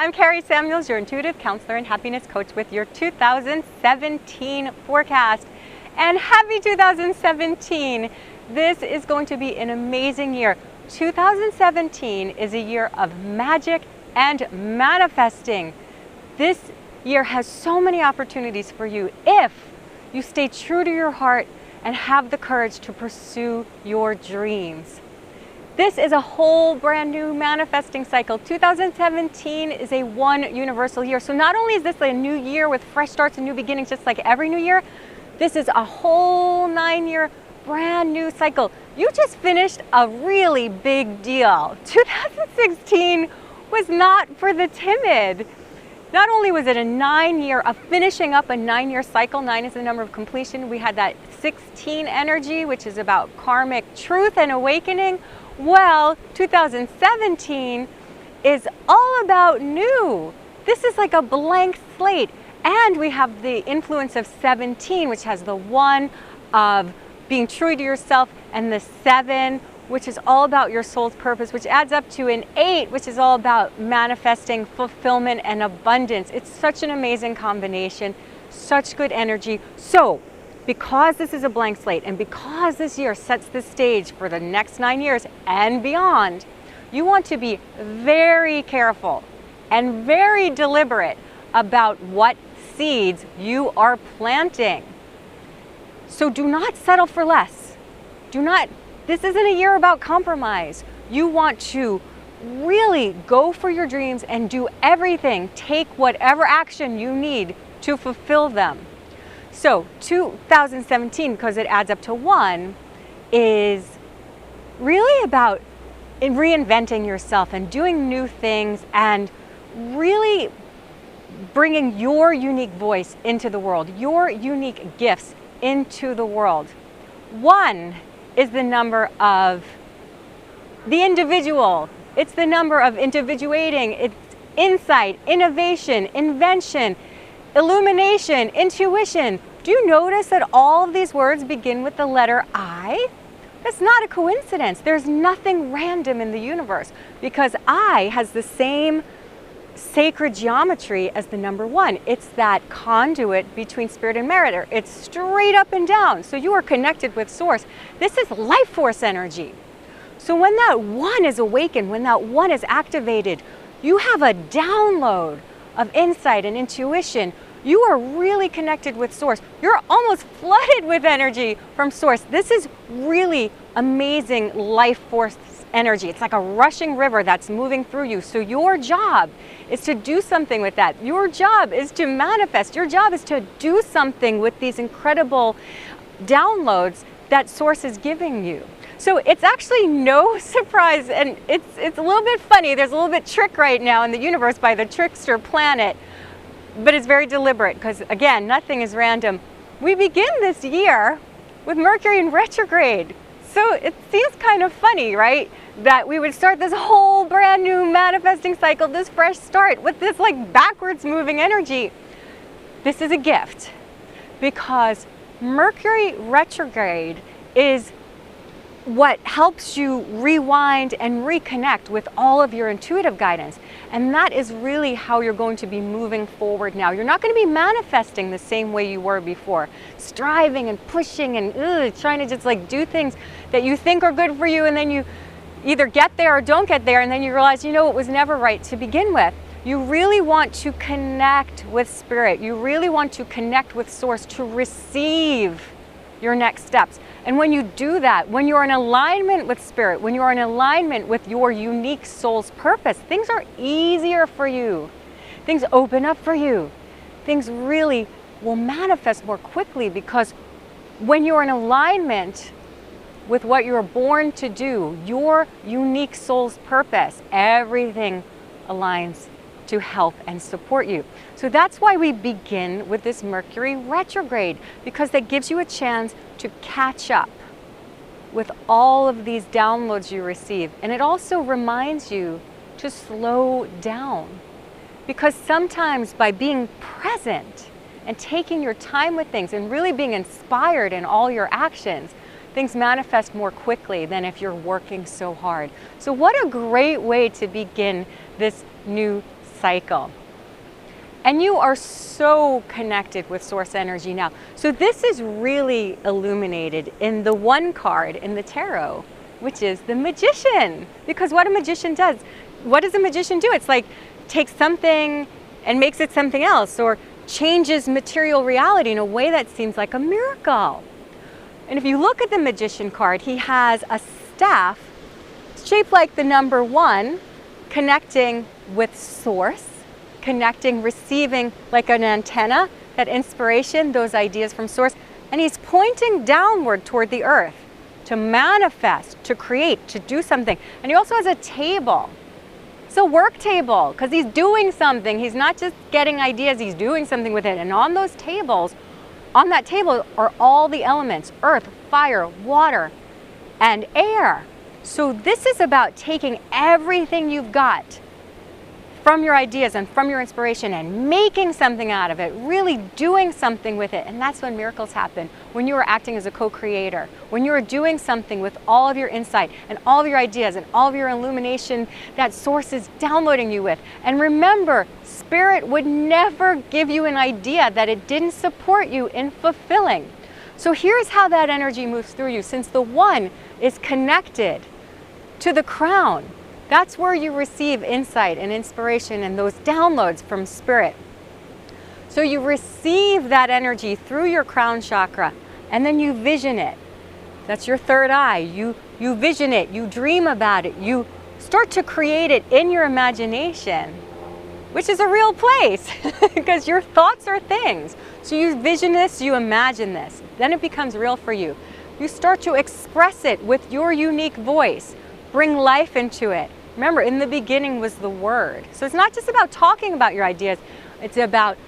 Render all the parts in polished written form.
I'm Carrie Samuels, your intuitive counselor and happiness coach with your 2017 forecast. And happy 2017! This is going to be an amazing year. 2017 is a year of magic and manifesting. This year has so many opportunities for you if you stay true to your heart and have the courage to pursue your dreams. This is a whole brand new manifesting cycle. 2017 is a one universal year. So not only is this a new year with fresh starts and new beginnings, just like every new year, this is a whole 9-year brand new cycle. You just finished a really big deal. 2016 was not for the timid. Not only was it a 9-year of finishing up a 9-year cycle, 9 is the number of completion, we had that 16 energy, which is about karmic truth and awakening. Well, 2017 is all about new. This is like a blank slate. And we have the influence of 17, which has the 1 of being true to yourself, and the 7, which is all about your soul's purpose, which adds up to an 8, which is all about manifesting fulfillment and abundance. It's such an amazing combination, such good energy. So, because this is a blank slate and because this year sets the stage for the next 9 years and beyond, you want to be very careful and very deliberate about what seeds you are planting. So do not settle for less. This isn't a year about compromise. You want to really go for your dreams and do everything, take whatever action you need to fulfill them. So 2017, because it adds up to 1, is really about reinventing yourself and doing new things and really bringing your unique voice into the world, your unique gifts into the world. 1 is the number of the individual. It's the number of individuating. It's insight, innovation, invention, illumination, intuition. Do you notice that all of these words begin with the letter I? That's not a coincidence. There's nothing random in the universe because I has the same sacred geometry as the number 1. It's that conduit between spirit and matter. It's straight up and down. So you are connected with source. This is life force energy. So when that 1 is awakened, when that 1 is activated, you have a download of insight and intuition. You are really connected with source. You're almost flooded with energy from source. This is really amazing life force energy. It's like a rushing river that's moving through you. So your job is to do something with that. Your job is to manifest. Your job is to do something with these incredible downloads that source is giving you. So it's actually no surprise, and it's a little bit funny. There's a little bit trick right now in the universe by the trickster planet, but it's very deliberate because, again, nothing is random. We begin this year with Mercury in retrograde. So it seems kind of funny, right? That we would start this whole brand new manifesting cycle, this fresh start with this like backwards moving energy. This is a gift because Mercury retrograde is what helps you rewind and reconnect with all of your intuitive guidance. And that is really how you're going to be moving forward now. You're not going to be manifesting the same way you were before, striving and pushing and trying to just like do things that you think are good for you, and then you either get there or don't get there, and then you realize, it was never right to begin with. You really want to connect with spirit. You really want to connect with source to receive your next steps. And when you do that, when you're in alignment with spirit, when you're in alignment with your unique soul's purpose, things are easier for you. Things open up for you. Things really will manifest more quickly because when you're in alignment with what you're born to do, your unique soul's purpose, everything aligns to help and support you. So that's why we begin with this Mercury retrograde, because that gives you a chance to catch up with all of these downloads you receive. And it also reminds you to slow down, because sometimes by being present and taking your time with things and really being inspired in all your actions, things manifest more quickly than if you're working so hard. So what a great way to begin this new cycle. And you are so connected with source energy now. So this is really illuminated in the one card in the tarot, which is the Magician. Because what a magician does, what does a magician do? It's like takes something and makes it something else, or changes material reality in a way that seems like a miracle. And if you look at the Magician card, he has a staff shaped like the number 1, connecting with source, connecting, receiving like an antenna, that inspiration, those ideas from source. And he's pointing downward toward the earth to manifest, to create, to do something. And he also has a table. It's a work table, because he's doing something. He's not just getting ideas, he's doing something with it. And on those tables, on that table are all the elements: earth, fire, water, and air. So this is about taking everything you've got from your ideas and from your inspiration and making something out of it, really doing something with it. And that's when miracles happen, when you are acting as a co-creator, when you are doing something with all of your insight and all of your ideas and all of your illumination that source is downloading you with. And remember, Spirit would never give you an idea that it didn't support you in fulfilling. So here's how that energy moves through you. Since the 1 is connected to the crown, that's where you receive insight and inspiration and those downloads from Spirit. So you receive that energy through your crown chakra, and then you vision it. That's your third eye. You vision it, you dream about it, you start to create it in your imagination, which is a real place because your thoughts are things. So you vision this, you imagine this, then it becomes real for you. You start to express it with your unique voice, bring life into it. Remember, in the beginning was the Word. So it's not just about talking about your ideas, it's about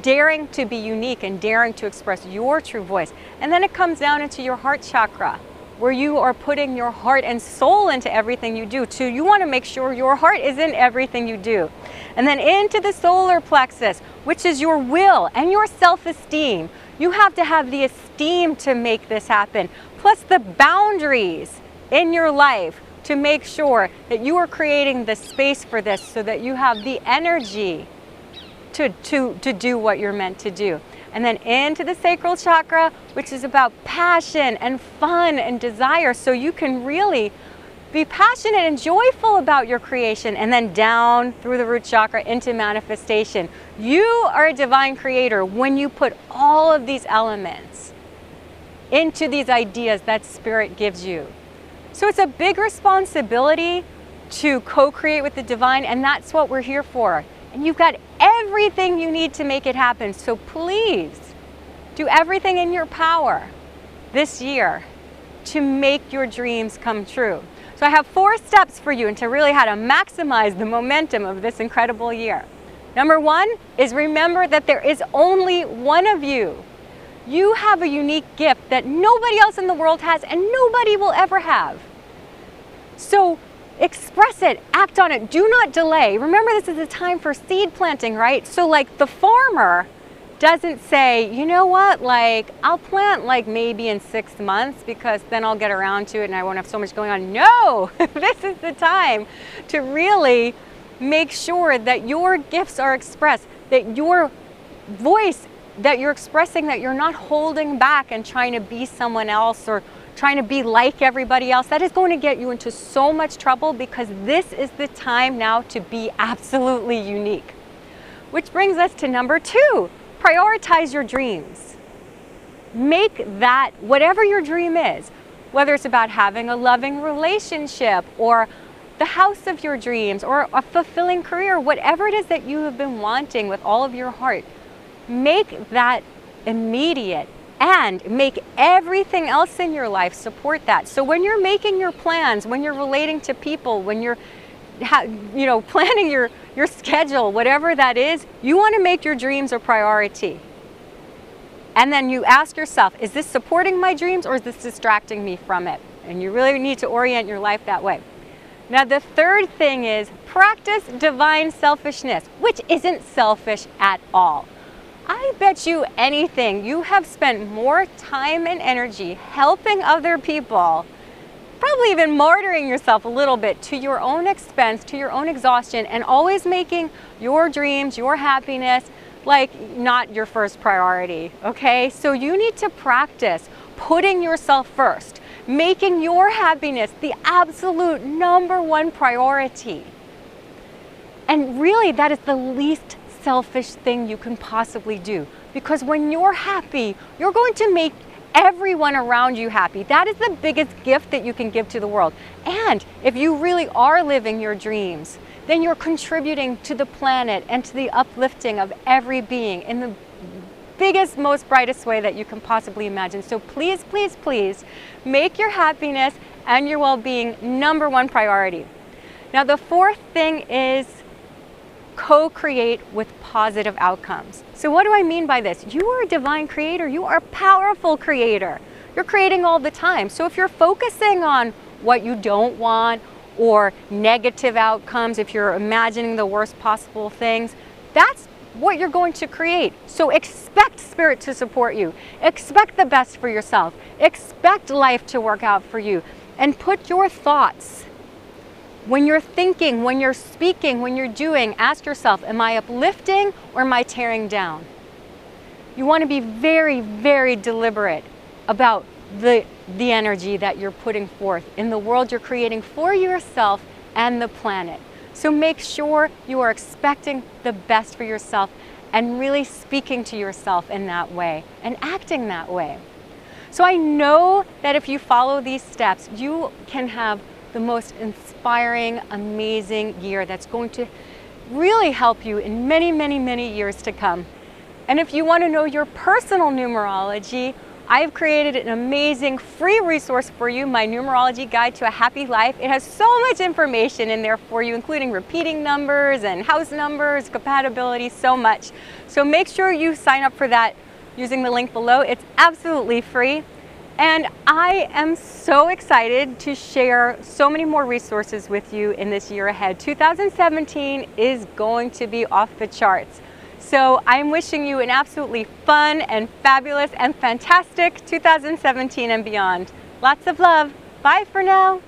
daring to be unique and daring to express your true voice. And then it comes down into your heart chakra, where you are putting your heart and soul into everything you do. So you want to make sure your heart is in everything you do. And then into the solar plexus, which is your will and your self-esteem. You have to have the esteem to make this happen, plus the boundaries in your life to make sure that you are creating the space for this so that you have the energy to do what you're meant to do. And then into the sacral chakra, which is about passion and fun and desire, so you can really be passionate and joyful about your creation. And then down through the root chakra into manifestation. You are a divine creator when you put all of these elements into these ideas that Spirit gives you. So it's a big responsibility to co-create with the divine, and that's what we're here for. And you've got everything you need to make it happen. So please do everything in your power this year to make your dreams come true. So I have 4 steps for you into really how to maximize the momentum of this incredible year. Number 1 is remember that there is only one of you. You have a unique gift that nobody else in the world has and nobody will ever have. So express it, act on it, do not delay. Remember, this is a time for seed planting, right? So like the farmer doesn't say, you know what, like I'll plant like maybe in 6 months because then I'll get around to it and I won't have so much going on. No, this is the time to really make sure that your gifts are expressed, that your voice that you're expressing, that you're not holding back and trying to be someone else or trying to be like everybody else. That is going to get you into so much trouble, because this is the time now to be absolutely unique. Which brings us to number 2, prioritize your dreams. Make that, whatever your dream is, whether it's about having a loving relationship or the house of your dreams or a fulfilling career, whatever it is that you have been wanting with all of your heart, make that immediate and make everything else in your life support that. So when you're making your plans, when you're relating to people, when you're planning your schedule, whatever that is, you want to make your dreams a priority. And then you ask yourself, is this supporting my dreams or is this distracting me from it? And you really need to orient your life that way. Now the third thing is practice divine selfishness, which isn't selfish at all. I bet you anything, you have spent more time and energy helping other people, probably even martyring yourself a little bit to your own expense, to your own exhaustion, and always making your dreams, your happiness, like not your first priority, okay? So you need to practice putting yourself first, making your happiness the absolute #1 priority. And really, that is the least selfish thing you can possibly do, because when you're happy, you're going to make everyone around you happy. That is the biggest gift that you can give to the world. And if you really are living your dreams, then you're contributing to the planet and to the uplifting of every being in the biggest, most brightest way that you can possibly imagine. So please, please, please make your happiness and your well-being #1 priority. Now, the fourth thing is co-create with positive outcomes. So what do I mean by this? You are a divine creator. You are a powerful creator. You're creating all the time. So if you're focusing on what you don't want or negative outcomes, if you're imagining the worst possible things, that's what you're going to create. So expect spirit to support you. Expect the best for yourself. Expect life to work out for you. And put your thoughts, when you're thinking, when you're speaking, when you're doing, ask yourself, am I uplifting or am I tearing down? You want to be very, very deliberate about the energy that you're putting forth in the world you're creating for yourself and the planet. So make sure you are expecting the best for yourself and really speaking to yourself in that way and acting that way. So I know that if you follow these steps, you can have the most inspiring, amazing year that's going to really help you in many, many, many years to come. And if you want to know your personal numerology, I've created an amazing free resource for you, my Numerology Guide to a Happy Life. It has so much information in there for you, including repeating numbers and house numbers, compatibility, so much. So make sure you sign up for that using the link below. It's absolutely free. And I am so excited to share so many more resources with you in this year ahead. 2017 is going to be off the charts. So I'm wishing you an absolutely fun and fabulous and fantastic 2017 and beyond. Lots of love. Bye for now.